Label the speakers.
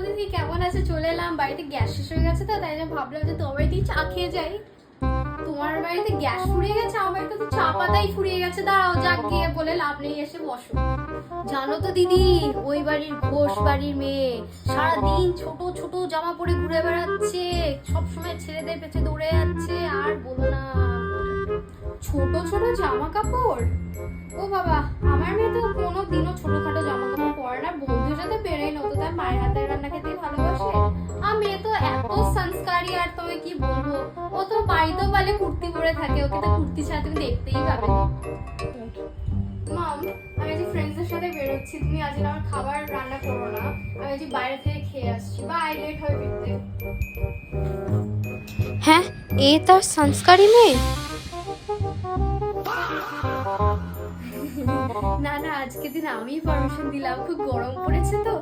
Speaker 1: দিদি কেমন আছে? চলে এলাম, বাড়িতে গ্যাস শেষ হয়ে গেছে তো, তাই জন্য ভাবলাম যে তোমার বাড়িতেই চা খেয়ে যাই। তোমার বাড়িতে গ্যাস ফুরিয়ে গেছে, আমার বাড়িতে তো চা পাতাই ফুরিয়ে গেছে। দাঁড়াও, যাক গিয়ে বলে লাভ নেই, এসে বসো। জানো তো দিদি, ওই বাড়ির ঘোষ বাড়ির মেয়ে সারাদিন ছোট ছোট জামা পরে ঘুরে বেড়াচ্ছে, সবসময় ছেলেদের পেছে দৌড়ে যাচ্ছে। আর বলো না, ছোট ছোট জামা কাপড়। ও বাবা, আমার মেয়ে তো কোনোদিনও ছোটখাটো জামা কাপড় পরে না, বন্ধুর সাথে বেরোয় না, তো তার মায়ের হাতের রান্না খেতেই ভালোবাসে। আর মেয়ে তো এত সংস্কারী, আর তুমি কি বলবো, ও তো বাড়িতেও বলে কুর্তি পরে থাকে, ওকে তো কুর্তি ছাড়া তুমি দেখতেই পাবে না। মাম, আমি আজ ফ্রেন্ডসদের সাথে বেরোচ্ছি, তুমি আজ আমার খাবার রান্না করো না, আমি আজ বাইরে থেকে খেয়ে আসছি, বাই, লেট হয়ে ফিরতে। হ্যাঁ, এ তার সংস্কারী মেয়ে। না না, আজকে দিন আমি পারমিশন দিলাম, খুব গরম পড়েছে তো।